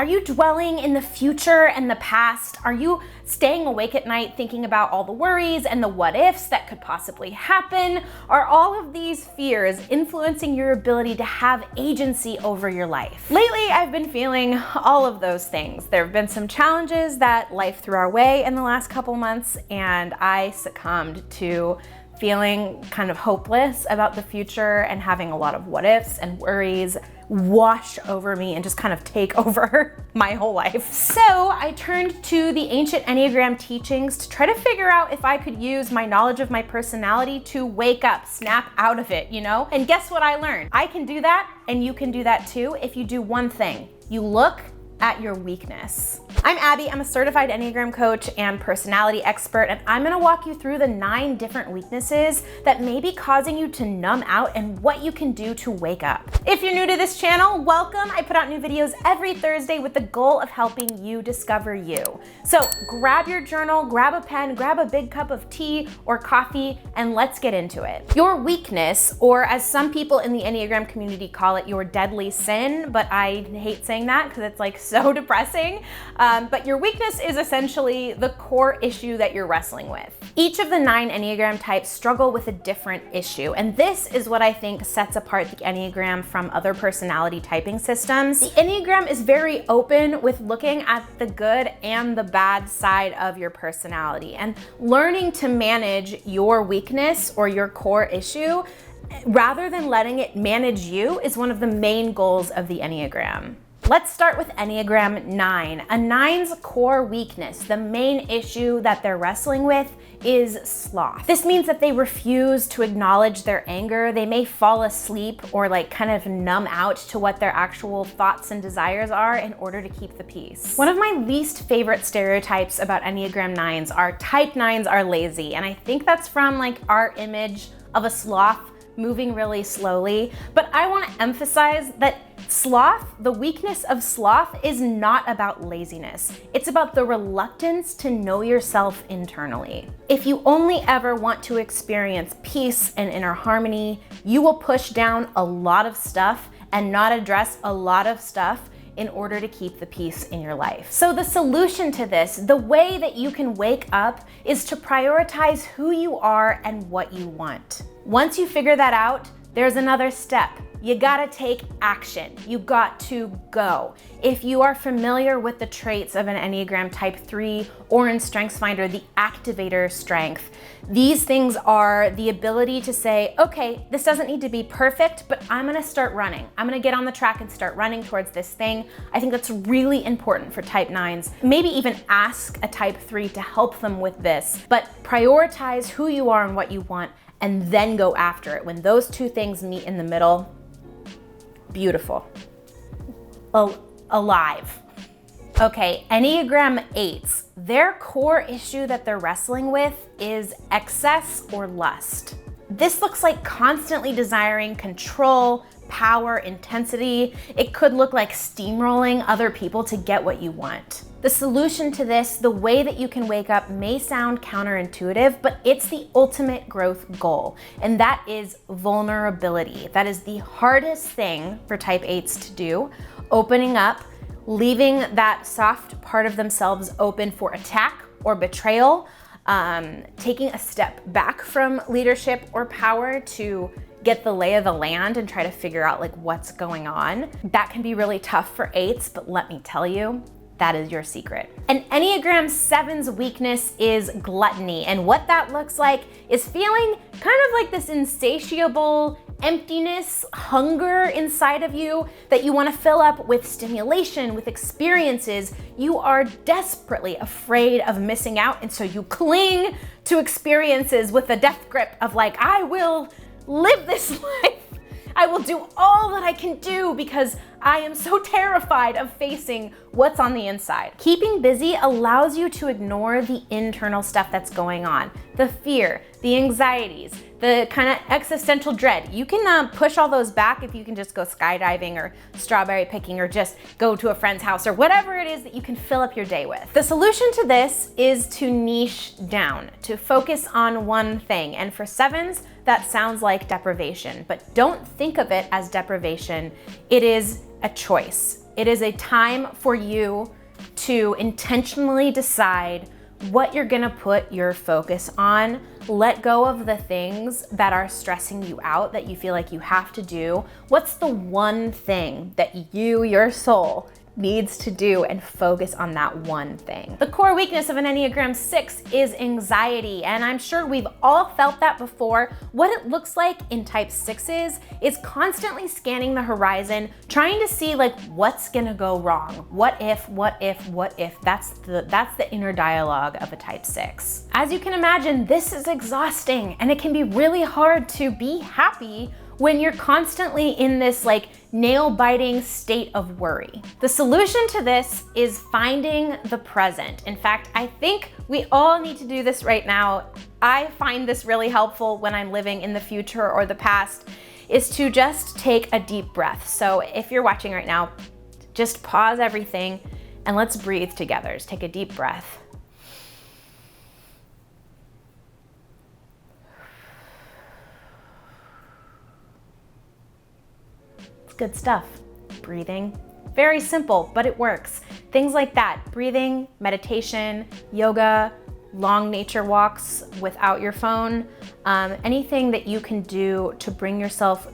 Are you dwelling in the future and the past? Are you staying awake at night thinking about all the worries and the what ifs that could possibly happen? Are all of these fears influencing your ability to have agency over your life? Lately, I've been feeling all of those things. There have been some challenges that life threw our way in the last couple months, and I succumbed to feeling kind of hopeless about the future and having a lot of what ifs and worries wash over me and just kind of take over my whole life. So I turned to the ancient Enneagram teachings to try to figure out if I could use my knowledge of my personality to wake up, snap out of it, And guess what I learned? I can do that, and you can do that too if you do one thing. You look at your weakness. I'm Abby, I'm a certified Enneagram coach and personality expert, and I'm gonna walk you through the 9 different weaknesses that may be causing you to numb out and what you can do to wake up. If you're new to this channel, welcome. I put out new videos every Thursday with the goal of helping you discover you. So grab your journal, grab a pen, grab a big cup of tea or coffee, and let's get into it. Your weakness, or as some people in the Enneagram community call it, your deadly sin, but I hate saying that because it's like so depressing. But your weakness is essentially the core issue that you're wrestling with. Each of the 9 Enneagram types struggle with a different issue, and this is what I think sets apart the Enneagram from other personality typing systems. The Enneagram is very open with looking at the good and the bad side of your personality, and learning to manage your weakness or your core issue rather than letting it manage you is one of the main goals of the Enneagram. Let's start with Enneagram 9. A 9's core weakness, the main issue that they're wrestling with, is sloth. This means that they refuse to acknowledge their anger. They may fall asleep or kind of numb out to what their actual thoughts and desires are in order to keep the peace. One of my least favorite stereotypes about Enneagram 9s are type 9s are lazy, and I think that's from our image of a sloth moving really slowly. But I want to emphasize that sloth, the weakness of sloth, is not about laziness. It's about the reluctance to know yourself internally. If you only ever want to experience peace and inner harmony, you will push down a lot of stuff and not address a lot of stuff in order to keep the peace in your life. So the solution to this, the way that you can wake up, is to prioritize who you are and what you want. Once you figure that out, there's another step. You gotta take action. You got to go. If you are familiar with the traits of an Enneagram Type 3 or in StrengthsFinder, the activator strength, these things are the ability to say, okay, this doesn't need to be perfect, but I'm gonna start running. I'm gonna get on the track and start running towards this thing. I think that's really important for Type 9s. Maybe even ask a Type 3 to help them with this, but prioritize who you are and what you want, and then go after it. When those two things meet in the middle, beautiful. Alive. Okay, Enneagram 8s. Their core issue that they're wrestling with is excess or lust. This looks like constantly desiring control, power, intensity. It could look like steamrolling other people to get what you want. The solution to this, the way that you can wake up, may sound counterintuitive, but it's the ultimate growth goal, and that is vulnerability. That is the hardest thing for Type 8s to do, opening up, leaving that soft part of themselves open for attack or betrayal, taking a step back from leadership or power to get the lay of the land and try to figure out what's going on. That can be really tough for 8s, but let me tell you, that is your secret. An Enneagram 7's weakness is gluttony, and what that looks like is feeling kind of like this insatiable emptiness, hunger inside of you that you want to fill up with stimulation, with experiences. You are desperately afraid of missing out, and so you cling to experiences with a death grip of I will live this life. I will do all that I can do because I am so terrified of facing what's on the inside. Keeping busy allows you to ignore the internal stuff that's going on, the fear, the anxieties, the kind of existential dread. You can push all those back if you can just go skydiving or strawberry picking or just go to a friend's house or whatever it is that you can fill up your day with. The solution to this is to niche down, to focus on one thing. And for 7s, that sounds like deprivation, but don't think of it as deprivation. It is a choice. It is a time for you to intentionally decide what you're gonna put your focus on. Let go of the things that are stressing you out, that you feel like you have to do. What's the one thing that you, your soul, needs to do, and focus on that one thing? The core weakness of an Enneagram 6 is anxiety, and I'm sure we've all felt that before. What it looks like in type 6s is constantly scanning the horizon, trying to see like what's gonna go wrong. What if? That's the inner dialogue of a type 6. As you can imagine, this is exhausting, and it can be really hard to be happy when you're constantly in this like nail-biting state of worry. The solution to this is finding the present. In fact, I think we all need to do this right now. I find this really helpful when I'm living in the future or the past, is to just take a deep breath. So if you're watching right now, just pause everything and let's breathe together. Just take a deep breath. Good stuff. Breathing. Very simple, but it works. Things like that. Breathing, meditation, yoga, long nature walks without your phone, anything that you can do to bring yourself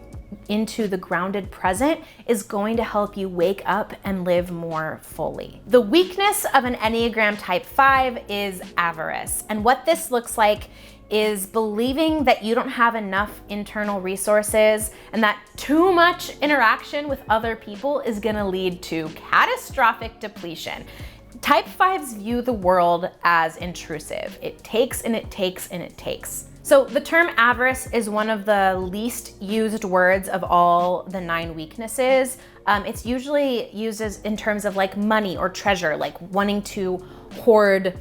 into the grounded present is going to help you wake up and live more fully. The weakness of an Enneagram type 5 is avarice. And what this looks like is believing that you don't have enough internal resources and that too much interaction with other people is gonna lead to catastrophic depletion. Type 5s view the world as intrusive. It takes and it takes and it takes. So the term avarice is one of the least used words of all the 9 weaknesses. It's usually used in terms of like money or treasure, like wanting to hoard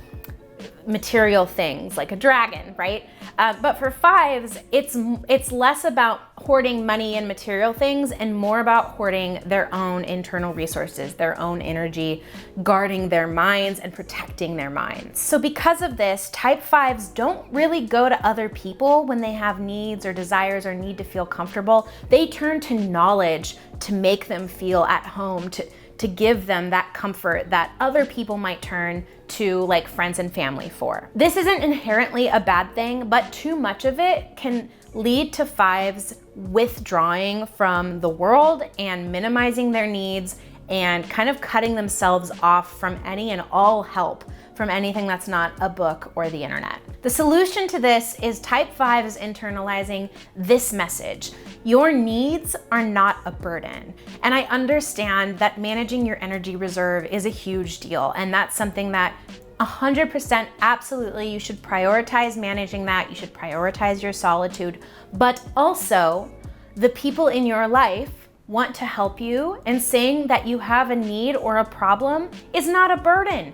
material things like a dragon, right? But for 5s, it's less about hoarding money and material things and more about hoarding their own internal resources, their own energy, guarding their minds and protecting their minds. So because of this, type 5s don't really go to other people when they have needs or desires or need to feel comfortable. They turn to knowledge to make them feel at home, to give them that comfort that other people might turn to like friends and family for. This isn't inherently a bad thing, but too much of it can lead to 5s withdrawing from the world and minimizing their needs and kind of cutting themselves off from any and all help from anything that's not a book or the internet. The solution to this is type 5s internalizing this message. Your needs are not a burden. And I understand that managing your energy reserve is a huge deal. And that's something that 100% absolutely you should prioritize managing that. You should prioritize your solitude, but also the people in your life want to help you, and saying that you have a need or a problem is not a burden.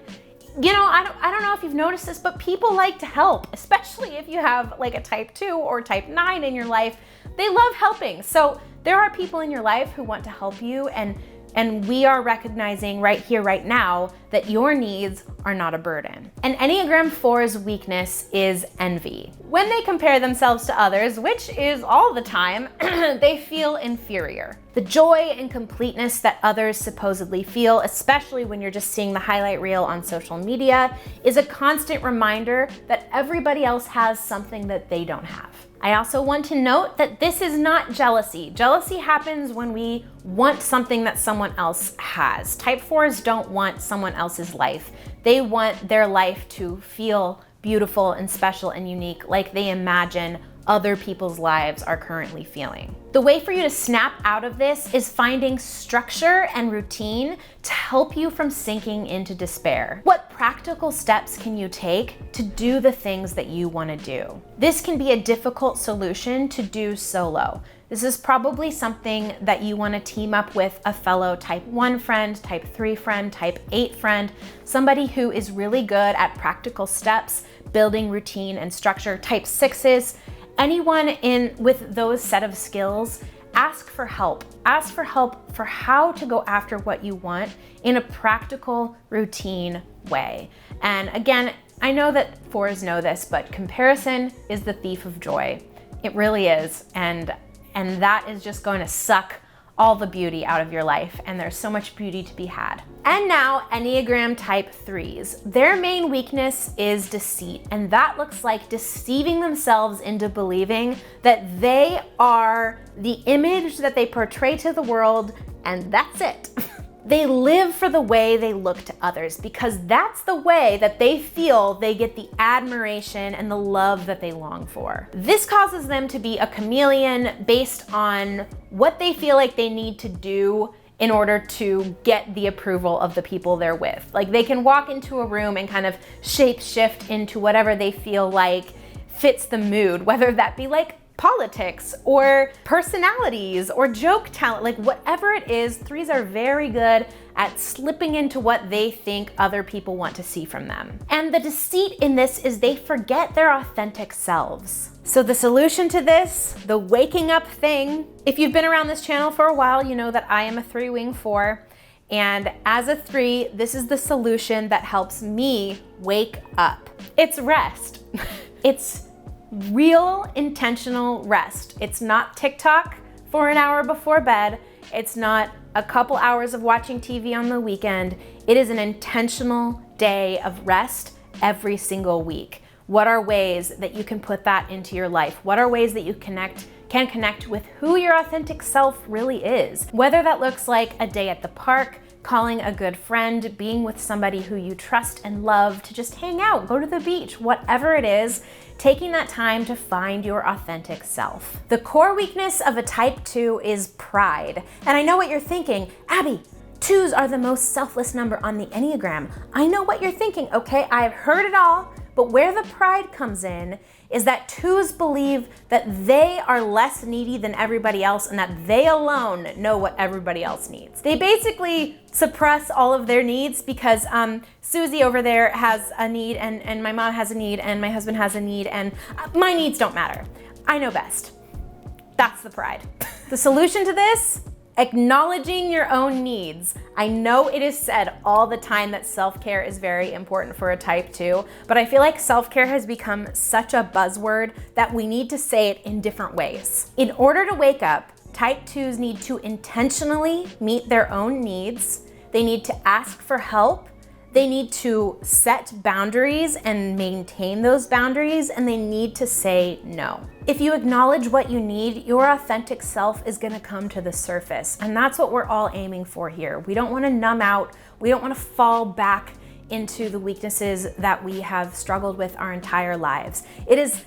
You know, I don't know if you've noticed this, but people like to help, especially if you have like a type 2 or type 9 in your life. They love helping. So there are people in your life who want to help you, and we are recognizing right here, right now, that your needs are not a burden. An Enneagram 4's weakness is envy. When they compare themselves to others, which is all the time, they feel inferior. The joy and completeness that others supposedly feel, especially when you're just seeing the highlight reel on social media, is a constant reminder that everybody else has something that they don't have. I also want to note that this is not jealousy. Jealousy happens when we want something that someone else has. Type 4s don't want someone else's life. They want their life to feel beautiful and special and unique, like they imagine other people's lives are currently feeling. The way for you to snap out of this is finding structure and routine to help you from sinking into despair. What practical steps can you take to do the things that you want to do? This can be a difficult solution to do solo. This is probably something that you want to team up with a fellow type 1 friend, type 3 friend, type 8 friend, somebody who is really good at practical steps, building routine and structure. Type 6s, anyone with those set of skills, ask for help. Ask for help for how to go after what you want in a practical, routine way. And again, I know that 4s know this, but comparison is the thief of joy. It really is. And that is just going to suck all the beauty out of your life, and there's so much beauty to be had. And now, Enneagram type 3s. Their main weakness is deceit, and that looks like deceiving themselves into believing that they are the image that they portray to the world, and that's it. They live for the way they look to others because that's the way that they feel they get the admiration and the love that they long for. This causes them to be a chameleon based on what they feel like they need to do in order to get the approval of the people they're with. Like they can walk into a room and kind of shape shift into whatever they feel like fits the mood, whether that be like politics or personalities or joke talent, like whatever it is, 3s are very good at slipping into what they think other people want to see from them. And the deceit in this is they forget their authentic selves. So the solution to this, the waking up thing, if you've been around this channel for a while, you know that I am a 3-wing 4. And as a 3, this is the solution that helps me wake up. It's rest. It's real intentional rest. It's not TikTok for an hour before bed. It's not a couple hours of watching TV on the weekend. It is an intentional day of rest every single week. What are ways that you can put that into your life? What are ways that you can connect with who your authentic self really is? Whether that looks like a day at the park, calling a good friend, being with somebody who you trust and love to just hang out, go to the beach, whatever it is, taking that time to find your authentic self. The core weakness of a type 2 is pride. And I know what you're thinking, Abby, 2s are the most selfless number on the Enneagram. I know what you're thinking, okay? I've heard it all, but where the pride comes in is that 2s believe that they are less needy than everybody else and that they alone know what everybody else needs. They basically suppress all of their needs because Susie over there has a need and my mom has a need and my husband has a need and my needs don't matter. I know best. That's the pride. The solution to this? Acknowledging your own needs. I know it is said all the time that self-care is very important for a type 2, but I feel like self-care has become such a buzzword that we need to say it in different ways. In order to wake up, type 2s need to intentionally meet their own needs. They need to ask for help. They need to set boundaries and maintain those boundaries, and they need to say no. If you acknowledge what you need, your authentic self is gonna come to the surface, and that's what we're all aiming for here. We don't wanna numb out, we don't wanna fall back into the weaknesses that we have struggled with our entire lives. It is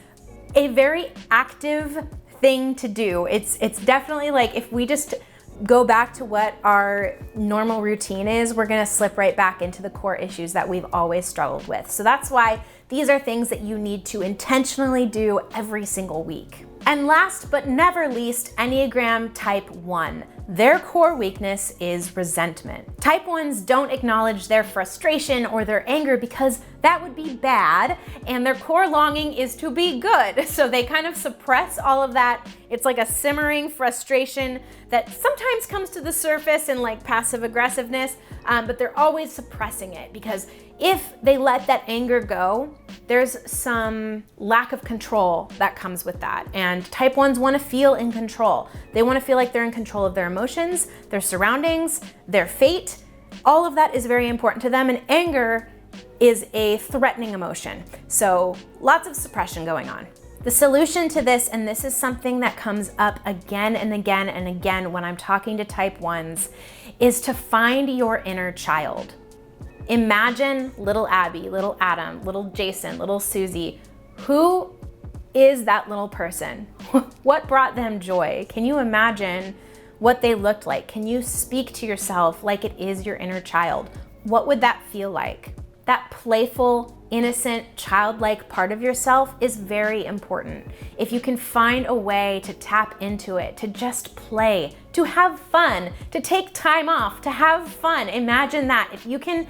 a very active thing to do. It's definitely like if we just go back to what our normal routine is, we're gonna slip right back into the core issues that we've always struggled with. So that's why these are things that you need to intentionally do every single week. And last but never least, Enneagram type 1. Their core weakness is resentment. Type 1s don't acknowledge their frustration or their anger because that would be bad, and their core longing is to be good. So they kind of suppress all of that. It's like a simmering frustration that sometimes comes to the surface in like passive aggressiveness, but they're always suppressing it because if they let that anger go, there's some lack of control that comes with that. And type 1s want to feel in control. They want to feel like they're in control of their emotions, their surroundings, their fate. All of that is very important to them, and anger is a threatening emotion. So lots of suppression going on. The solution to this, and this is something that comes up again and again and again when I'm talking to type 1s, is to find your inner child. Imagine little Abby, little Adam, little Jason, little Susie. Who is that little person? What brought them joy? Can you imagine what they looked like? Can you speak to yourself like it is your inner child? What would that feel like? That playful, innocent, childlike part of yourself is very important. If you can find a way to tap into it, to just play, to have fun, to take time off, to have fun, imagine that. If you can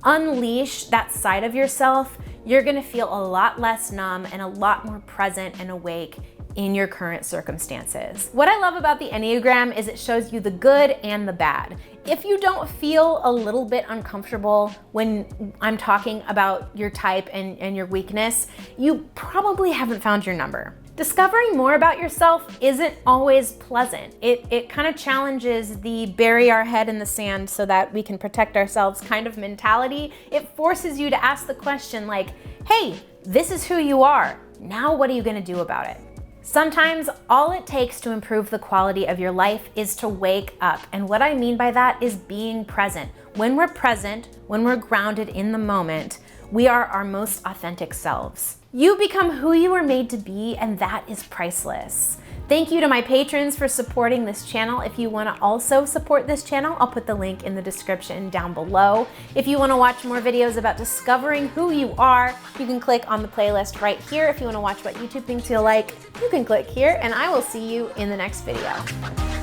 unleash that side of yourself, you're gonna feel a lot less numb and a lot more present and awake in your current circumstances. What I love about the Enneagram is it shows you the good and the bad. If you don't feel a little bit uncomfortable when I'm talking about your type and your weakness, you probably haven't found your number. Discovering more about yourself isn't always pleasant. It kind of challenges the bury our head in the sand so that we can protect ourselves kind of mentality. It forces you to ask the question like, hey, this is who you are. Now what are you gonna do about it? Sometimes all it takes to improve the quality of your life is to wake up. And what I mean by that is being present. When we're present, when we're grounded in the moment, we are our most authentic selves. You become who you were made to be, and that is priceless. Thank you to my patrons for supporting this channel. If you want to also support this channel, I'll put the link in the description down below. If you want to watch more videos about discovering who you are, you can click on the playlist right here. If you want to watch what YouTube thinks you'll like, you can click here, and I will see you in the next video.